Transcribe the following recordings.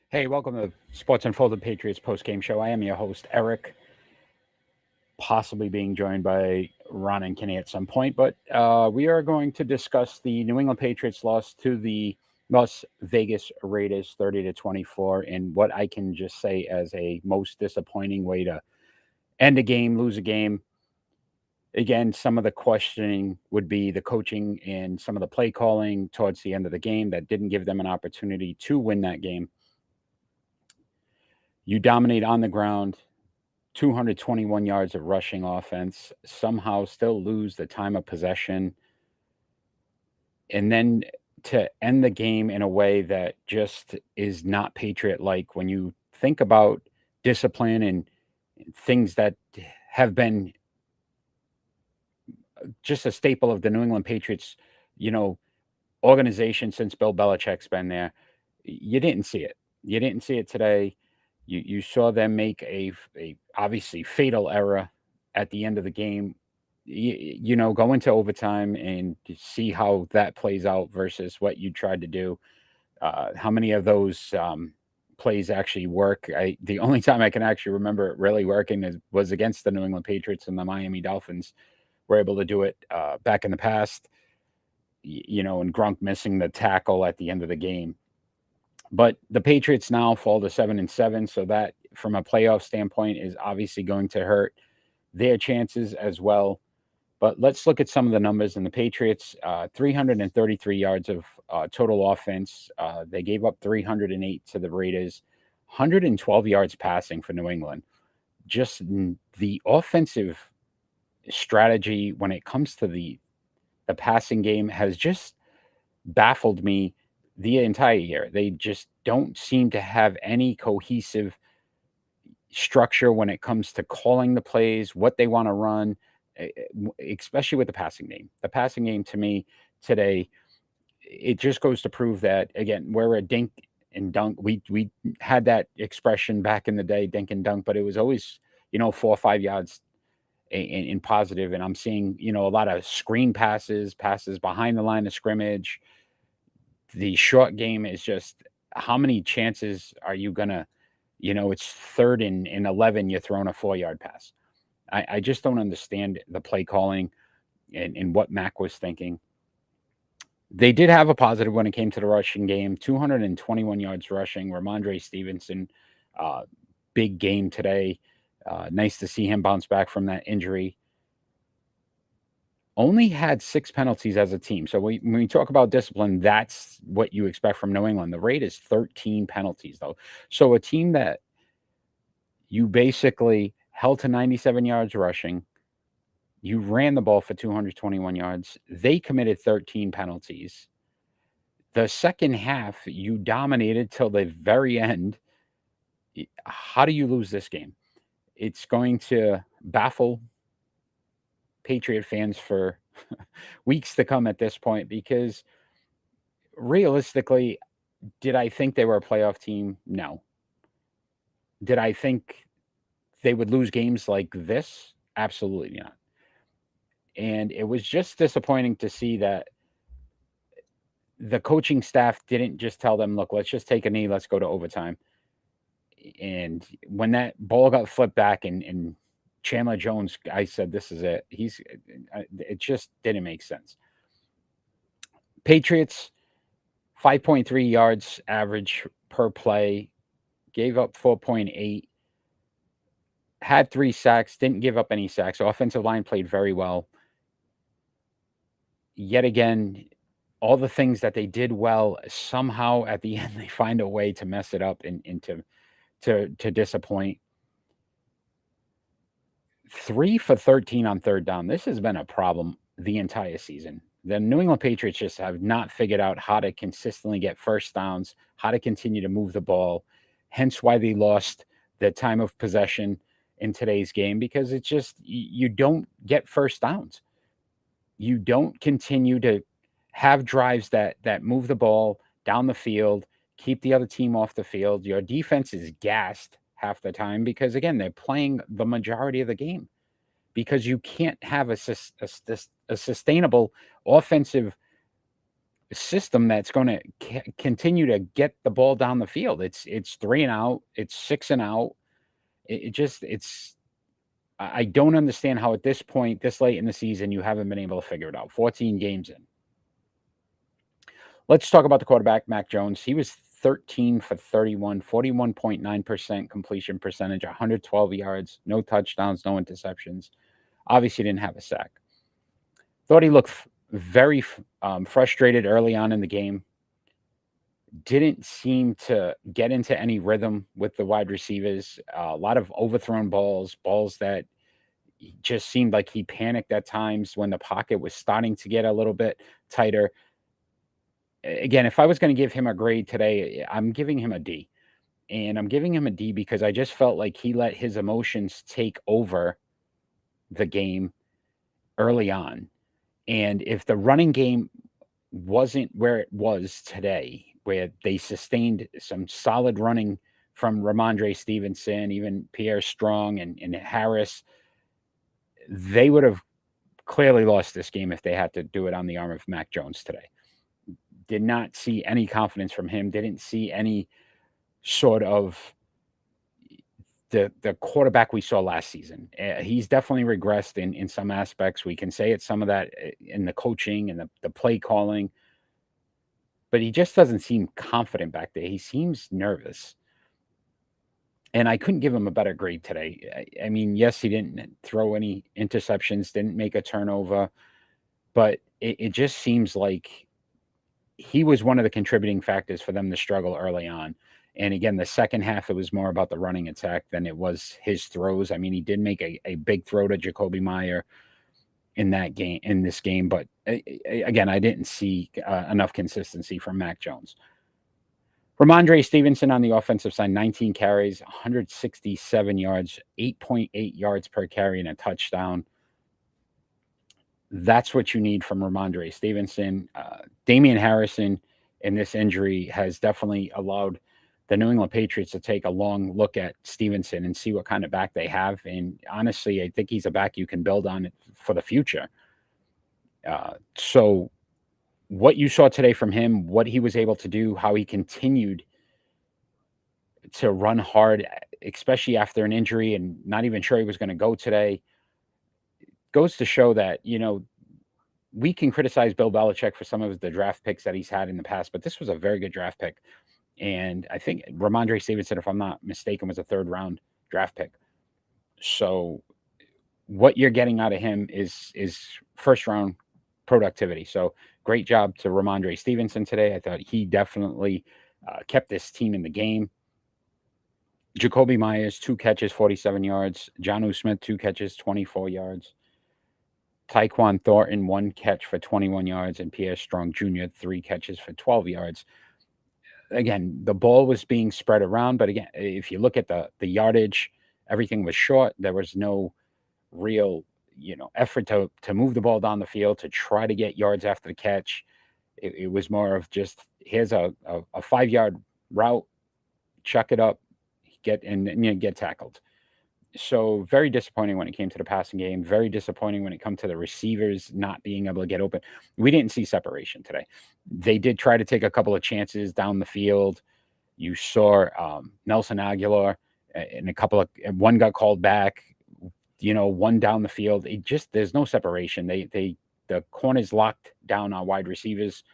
Hey, welcome to Sports Unfolded Patriots Postgame Show. I am your host, Eric, possibly being joined by Ron and Kenny at some point. But we are going to discuss the New England Patriots loss to the Las Vegas Raiders 30-24, and what I can just say as a most disappointing way to end a game, lose a game. Again, some of the questioning would be the coaching and some of the play calling towards the end of the game that didn't give them an opportunity to win that game. You dominate on the ground, 221 yards of rushing offense, somehow still lose the time of possession, and then to end the game in a way that just is not Patriot like. When you think about discipline and things that have been just a staple of the New England Patriots, you know, organization since Bill Belichick's been there, you didn't see it. You didn't see it today. You saw them make a obviously fatal error at the end of the game. Go into overtime and see how that plays out versus what you tried to do. How many of those plays actually work? The only time I can actually remember it really working was against the New England Patriots, and the Miami Dolphins were able to do it back in the past. And Gronk missing the tackle at the end of the game. But the Patriots now fall to 7-7, so that, from a playoff standpoint, is obviously going to hurt their chances as well. But let's look at some of the numbers. In the Patriots, 333 yards of total offense. They gave up 308 to the Raiders, 112 yards passing for New England. Just the offensive strategy when it comes to the passing game has just baffled me the entire year. They just don't seem to have any cohesive structure when it comes to calling the plays, what they want to run, especially with the passing game. The passing game to me today, it just goes to prove that, again, we're a dink and dunk. We had that expression back in the day, dink and dunk, but it was always 4 or 5 yards in positive. And I'm seeing a lot of screen passes behind the line of scrimmage. The short game is just, how many chances are you gonna, it's third and 11, you're throwing a 4 yard pass. I just don't understand the play calling and what Mac was thinking. They did have a positive when it came to the rushing game, 221 yards rushing. Ramondre Stevenson, uh, big game today. Nice to see him bounce back from that injury. Only had 6 penalties as a team. So when we talk about discipline, that's what you expect from New England. The rate is 13 penalties, though. So a team that you basically held to 97 yards rushing, you ran the ball for 221 yards. They committed 13 penalties. The second half, you dominated till the very end. How do you lose this game? It's going to baffle Patriot fans for weeks to come at this point, because realistically, did I think they were a playoff team? No. Did I think they would lose games like this? Absolutely not. And it was just disappointing to see that the coaching staff didn't just tell them, look, let's just take a knee, let's go to overtime. And when that ball got flipped back and Chandler Jones, I said, this is it. It just didn't make sense. Patriots, 5.3 yards average per play, gave up 4.8, had 3 sacks, didn't give up any sacks. Offensive line played very well. Yet again, all the things that they did well, somehow at the end they find a way to mess it up and to disappoint. 3 for 13 on third down. This has been a problem the entire season. The New England Patriots just have not figured out how to consistently get first downs, how to continue to move the ball. Hence why they lost the time of possession in today's game, because it's just, you don't get first downs. You don't continue to have drives that move the ball down the field, keep the other team off the field. Your defense is gassed half the time because, again, they're playing the majority of the game, because you can't have a sustainable offensive system that's going to continue to get the ball down the field. It's 3 and out, it's 6 and out. It just it's I don't understand how at this point, this late in the season, you haven't been able to figure it out. 14 games in. Let's talk about the quarterback, Mac Jones. He was 13 for 31, 41.9% completion percentage, 112 yards, no touchdowns, no interceptions. Obviously, didn't have a sack. Thought he looked very frustrated early on in the game. Didn't seem to get into any rhythm with the wide receivers. A lot of overthrown balls that just seemed like he panicked at times when the pocket was starting to get a little bit tighter. Again, if I was going to give him a grade today, I'm giving him a D. And I'm giving him a D because I just felt like he let his emotions take over the game early on. And if the running game wasn't where it was today, where they sustained some solid running from Ramondre Stevenson, even Pierre Strong and Harris, they would have clearly lost this game if they had to do it on the arm of Mac Jones today. Did not see any confidence from him. Didn't see any sort of the quarterback we saw last season. He's definitely regressed in some aspects. We can say it's some of that in the coaching and the play calling, but he just doesn't seem confident back there. He seems nervous. And I couldn't give him a better grade today. I mean, yes, he didn't throw any interceptions, didn't make a turnover, but it just seems like he was one of the contributing factors for them to struggle early on. And again, the second half, it was more about the running attack than it was his throws. I mean, he did make a big throw to Jacoby Meyer in this game, but again, I didn't see enough consistency from Mac Jones. Ramondre Stevenson on the offensive side, 19 carries, 167 yards, 8.8 yards per carry, and a touchdown. That's what you need from Ramondre Stevenson. Damian Harrison in this injury has definitely allowed the New England Patriots to take a long look at Stevenson and see what kind of back they have. And honestly, I think he's a back you can build on for the future. So what you saw today from him, what he was able to do, how he continued to run hard, especially after an injury and not even sure he was going to go today, goes to show that, we can criticize Bill Belichick for some of the draft picks that he's had in the past, but this was a very good draft pick. And I think Ramondre Stevenson, if I'm not mistaken, was a third-round draft pick. So what you're getting out of him is first-round productivity. So great job to Ramondre Stevenson today. I thought he definitely kept this team in the game. Jacoby Myers, 2 catches, 47 yards. Jonnu Smith, 2 catches, 24 yards. Tyquan Thornton, 1 catch for 21 yards, and Pierre Strong Jr., 3 catches for 12 yards. Again, the ball was being spread around, but again, if you look at the yardage, everything was short. There was no real, effort to move the ball down the field to try to get yards after the catch. It was more of just here's a 5-yard route, chuck it up, get tackled. So very disappointing when it came to the passing game. Very disappointing when it comes to the receivers not being able to get open. We didn't see separation today. They did try to take a couple of chances down the field. You saw Nelson Aguilar and one got called back. One down the field. There's no separation. The corners locked down on wide receivers,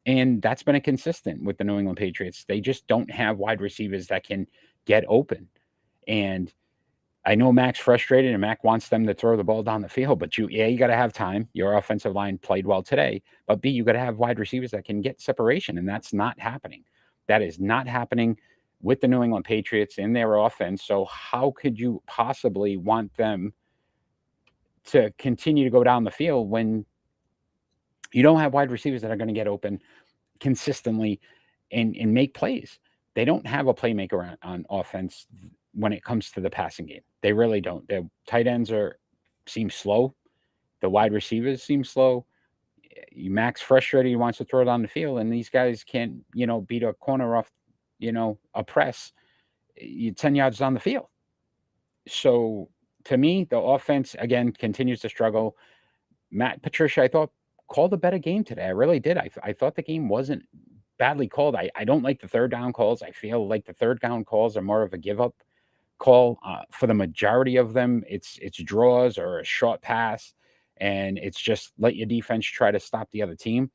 and that's been a consistent with the New England Patriots. They just don't have wide receivers that can get open, and I know Mac's frustrated and Mac wants them to throw the ball down the field, but you got to have time. Your offensive line played well today, but B, you got to have wide receivers that can get separation, and that's not happening. That is not happening with the New England Patriots in their offense. So how could you possibly want them to continue to go down the field when you don't have wide receivers that are going to get open consistently and make plays? They don't have a playmaker on offense when it comes to the passing game. They really don't. Their tight ends seem slow. The wide receivers seem slow. Mac's frustrated. He wants to throw it on the field, and these guys can't, beat a corner off, a press 10 yards down the field. So to me, the offense, again, continues to struggle. Matt Patricia, I thought, called a better game today. I really did. I thought the game wasn't badly called. I don't like the third down calls. I feel like the third down calls are more of a give up call. For the majority of them, it's draws or a short pass, and it's just let your defense try to stop the other team.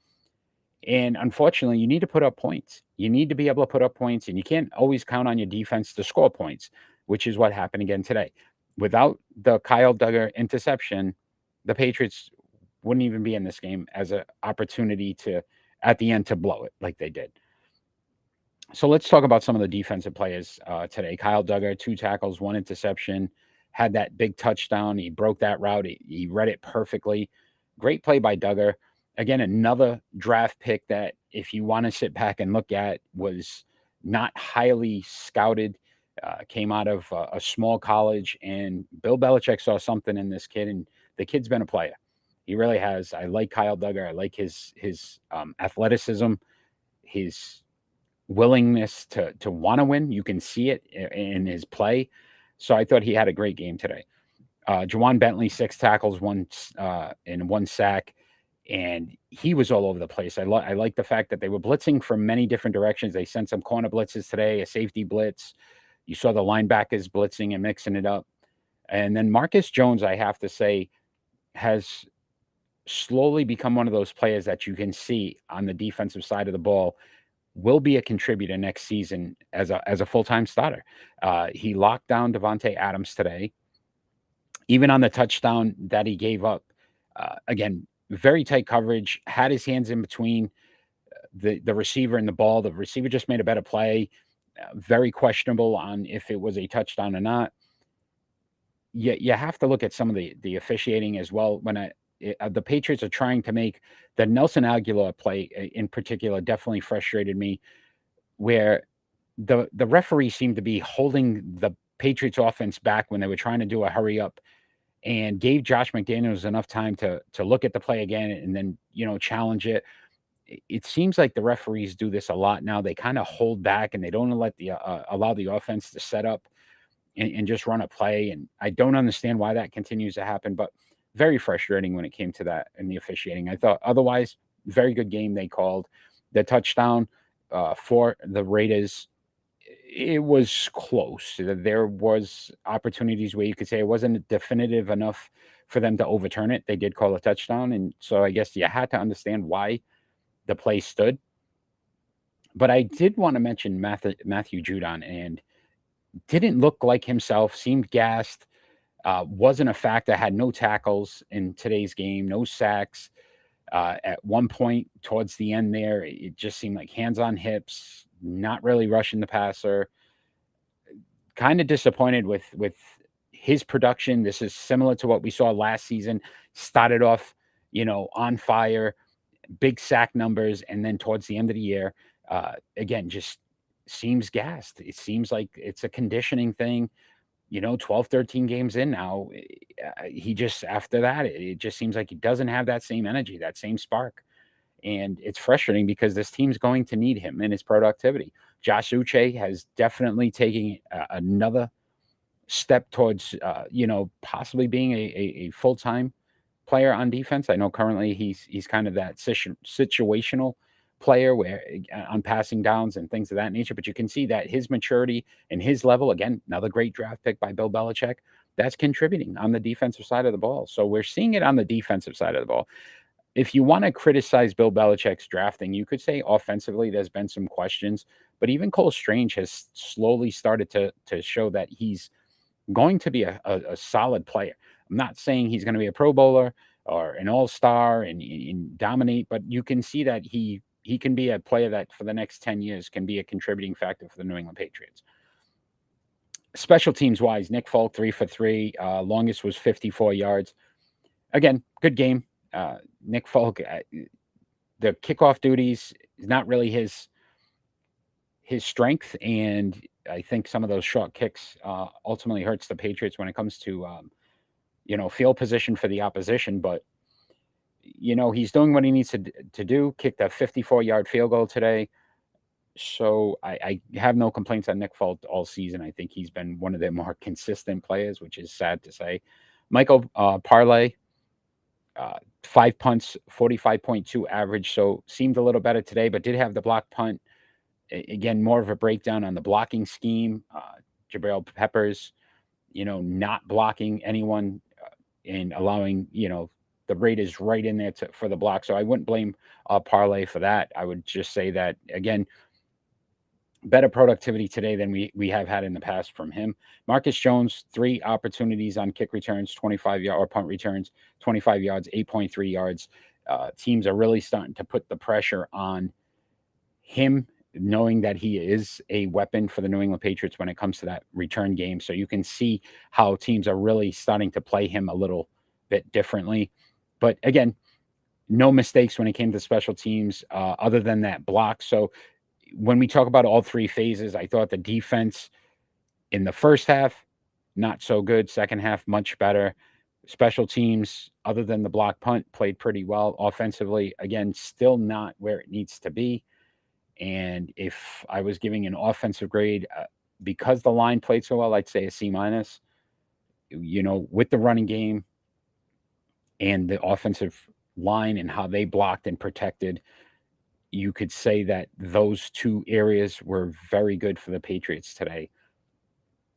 And unfortunately, you need to put up points. You need to be able to put up points, and you can't always count on your defense to score points, which is what happened again today. Without the Kyle Duggar interception, the Patriots wouldn't even be in this game as an opportunity to, at the end, to blow it like they did. So let's talk about some of the defensive players today. Kyle Duggar, 2 tackles, 1 interception, had that big touchdown. He broke that route. He read it perfectly. Great play by Duggar. Again, another draft pick that, if you want to sit back and look at, was not highly scouted. Came out of a small college, and Bill Belichick saw something in this kid, and the kid's been a player. He really has. I like Kyle Duggar. I like his athleticism, his willingness to want to win. You can see it in his play. So I thought he had a great game today. Juwan Bentley, 6 tackles, 1 and 1 sack, and he was all over the place. I like the fact that they were blitzing from many different directions. They sent some corner blitzes today, a safety blitz. You saw the linebackers blitzing and mixing it up. And then Marcus Jones, I have to say, has slowly become one of those players that you can see on the defensive side of the ball will be a contributor next season as a full-time starter. He locked down Devontae Adams today, even on the touchdown that he gave up. Again, very tight coverage, had his hands in between the receiver and the ball. The receiver just made a better play. Very questionable on if it was a touchdown or not. You have to look at some of the officiating as well. When the Patriots are trying to make the Nelson Aguilar play in particular definitely frustrated me, where the referee seemed to be holding the Patriots offense back when they were trying to do a hurry up, and gave Josh McDaniels enough time to look at the play again and then, challenge it. It seems like the referees do this a lot now. They kind of hold back and they don't let allow the offense to set up and just run a play. And I don't understand why that continues to happen, but very frustrating when it came to that and the officiating. I thought otherwise, very good game they called. The touchdown for the Raiders, it was close. There was opportunities where you could say it wasn't definitive enough for them to overturn it. They did call a touchdown, and so I guess you had to understand why the play stood. But I did want to mention Matthew Judon, and didn't look like himself, seemed gassed, wasn't a factor, had no tackles in today's game, no sacks. At one point towards the end there, it just seemed like hands on hips, not really rushing the passer. Kind of disappointed with his production. This is similar to what we saw last season. Started off, on fire, big sack numbers, and then towards the end of the year, again, just seems gassed. It seems like it's a conditioning thing. 12, 13 games in now, he just, after that, it just seems like he doesn't have that same energy, that same spark. And it's frustrating because this team's going to need him and his productivity. Josh Uche has definitely taken another step towards, possibly being a full-time player on defense. I know currently he's kind of that situational player where on passing downs and things of that nature, but you can see that his maturity and his level, again, another great draft pick by Bill Belichick, that's contributing on the defensive side of the ball. So we're seeing it on the defensive side of the ball. If you want to criticize Bill Belichick's drafting, you could say offensively there's been some questions, but even Cole Strange has slowly started to show that he's going to be a solid player. I'm not saying he's going to be a Pro Bowler or an All-Star and dominate, but you can see that he can be a player that for the next 10 years can be a contributing factor for the New England Patriots. Special teams wise, Nick Folk 3 for 3, longest was 54 yards. Again, good game. Nick Folk, the kickoff duties is not really his strength, and I think some of those short kicks ultimately hurts the Patriots when it comes to field position for the opposition. But he's doing what he needs to do. Kicked a 54-yard field goal today, so I have no complaints on Nick Folk all season. I think he's been one of their more consistent players, which is sad to say. Michael Parlay, 5 punts, 45.2 average, so seemed a little better today, but did have the block punt. Again, more of a breakdown on the blocking scheme. Jabril Peppers, not blocking anyone and allowing, the Raiders right in there for the block. So I wouldn't blame Parlay for that. I would just say that, again, better productivity today than we have had in the past from him. Marcus Jones, 3 opportunities on kick returns, 25-yard or punt returns, 25 yards, 8.3 yards. Teams are really starting to put the pressure on him, knowing that he is a weapon for the New England Patriots when it comes to that return game. So you can see how teams are really starting to play him a little bit differently. But again, no mistakes when it came to special teams other than that block. So when we talk about all 3 phases, I thought the defense in the first half, not so good. Second half, much better. Special teams, other than the block punt, played pretty well. Offensively, again, still not where it needs to be. And if I was giving an offensive grade, because the line played so well, I'd say a C minus. With the running game and the offensive line and how they blocked and protected, you could say that those 2 areas were very good for the Patriots today.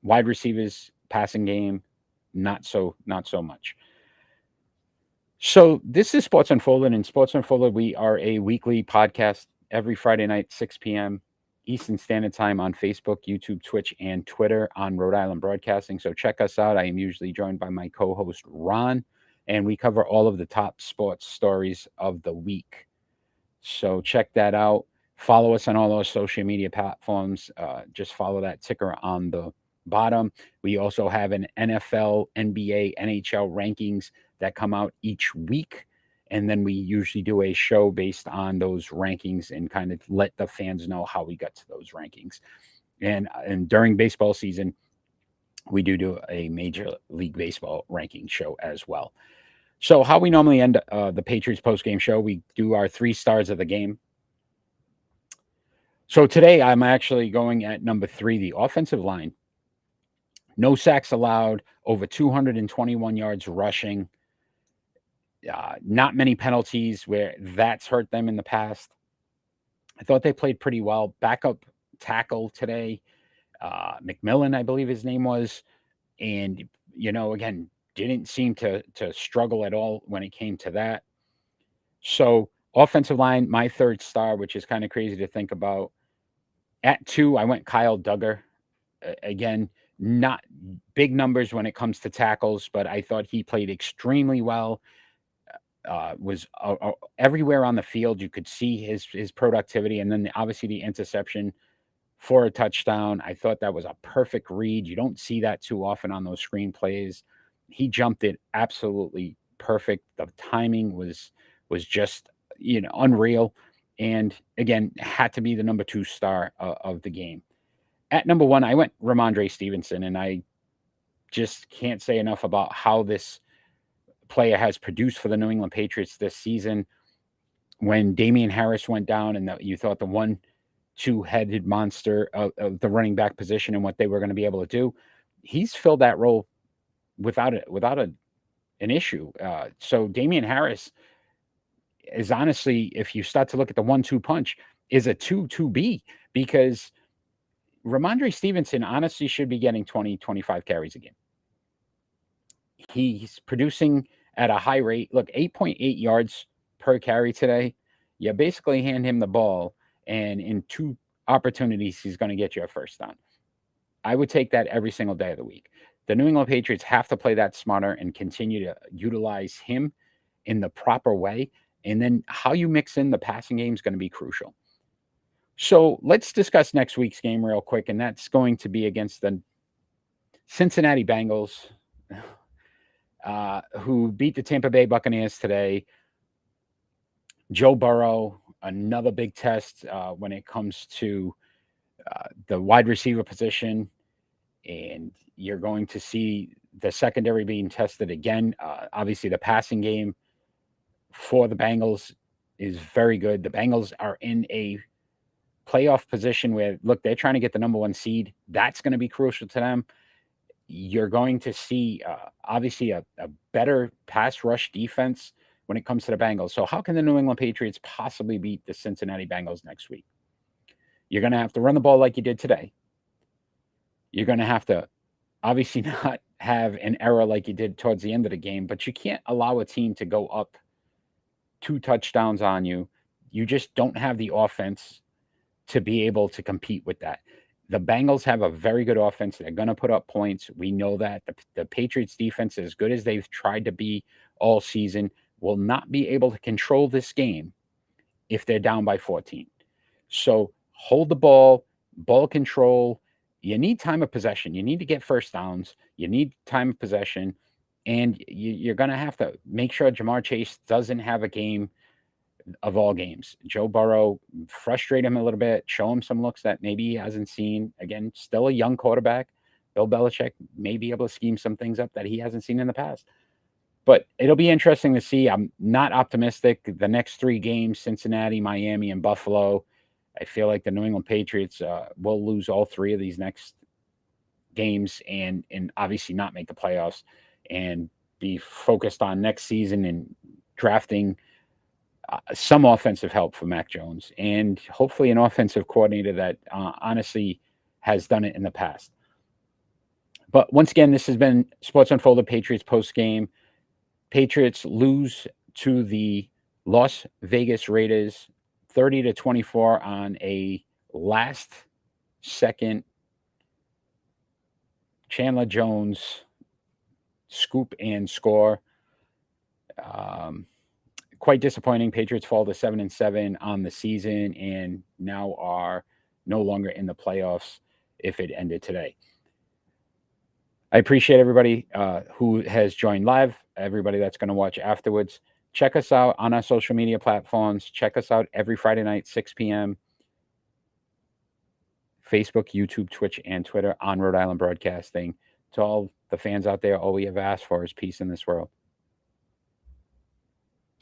Wide receivers, passing game, not so much. So this is Sports Unfolded. In Sports Unfolded, we are a weekly podcast every Friday night, 6 p.m. Eastern Standard Time on Facebook, YouTube, Twitch, and Twitter on Rhode Island Broadcasting. So check us out. I am usually joined by my co-host, Ron, and we cover all of the top sports stories of the week. So check that out. Follow us on all those social media platforms. Just follow that ticker on the bottom. We also have an NFL, NBA, NHL rankings that come out each week. And then we usually do a show based on those rankings and kind of let the fans know how we got to those rankings. And during baseball season, we do a Major League Baseball ranking show as well. So how we normally end the Patriots postgame show, we do our 3 stars of the game. So today I'm actually going at number 3, the offensive line. No sacks allowed, over 221 yards rushing. Not many penalties where that's hurt them in the past. I thought they played pretty well. Backup tackle today, McMillan, I believe his name was. And, again, didn't seem to struggle at all when it came to that. So offensive line, my 3rd star, which is kind of crazy to think about. At 2, I went Kyle Duggar. Again, not big numbers when it comes to tackles, but I thought he played extremely well. Was everywhere on the field. You could see his productivity, and then obviously the interception for a touchdown. I thought that was a perfect read. You don't see that too often on those screen plays. He jumped it absolutely perfect. The timing was just unreal, and again had to be the number 2 star of the game. At number 1, I went Ramondre Stevenson, and I just can't say enough about how this player has produced for the New England Patriots this season. When Damian Harris went down and you thought the 1-2-headed monster of the running back position and what they were going to be able to do, he's filled that role without an issue. So Damian Harris is honestly, if you start to look at the 1-2 punch, is a 2-2B, because Ramondre Stevenson honestly should be getting 20, 25 carries a game. He's producing at a high rate. Look, 8.8 yards per carry today. You basically hand him the ball, and in 2 opportunities, he's going to get you a first down. I would take that every single day of the week. The New England Patriots have to play that smarter and continue to utilize him in the proper way. And then how you mix in the passing game is going to be crucial. So let's discuss next week's game real quick, and that's going to be against the Cincinnati Bengals, who beat the Tampa Bay Buccaneers today. Joe Burrow, another big test when it comes to the wide receiver position, and you're going to see the secondary being tested again. Obviously, the passing game for the Bengals is very good. The Bengals are in a playoff position where, look, they're trying to get the number 1 seed. That's going to be crucial to them. You're going to see, obviously, a better pass rush defense when it comes to the Bengals. So how can the New England Patriots possibly beat the Cincinnati Bengals next week? You're going to have to run the ball like you did today. You're going to have to obviously not have an error like you did towards the end of the game, but you can't allow a team to go up 2 touchdowns on you. You just don't have the offense to be able to compete with that. The Bengals have a very good offense. They're going to put up points. We know that. The Patriots defense, as good as they've tried to be all season, will not be able to control this game if they're down by 14. So hold the ball control. You need time of possession. You need to get first downs. You need time of possession. And you're going to have to make sure Jamar Chase doesn't have a game of all games. Joe Burrow, frustrate him a little bit, show him some looks that maybe he hasn't seen. Again, still a young quarterback. Bill Belichick may be able to scheme some things up that he hasn't seen in the past. But it'll be interesting to see. I'm not optimistic. The next 3 games, Cincinnati, Miami, and Buffalo, I feel like the New England Patriots will lose all 3 of these next games and obviously not make the playoffs and be focused on next season and drafting some offensive help for Mac Jones and hopefully an offensive coordinator that honestly has done it in the past. But once again, this has been Sports Unfolded Patriots post game. Patriots lose to the Las Vegas Raiders 30-24 on a last second Chandler Jones scoop and score. Quite disappointing. Patriots fall to 7-7 on the season and now are no longer in the playoffs if it ended today. I appreciate everybody who has joined live, everybody that's going to watch afterwards. Check us out on our social media platforms. Check us out every Friday night, 6 p.m. Facebook, YouTube, Twitch, and Twitter on Rhode Island Broadcasting. To all the fans out there, all we have asked for is peace in this world.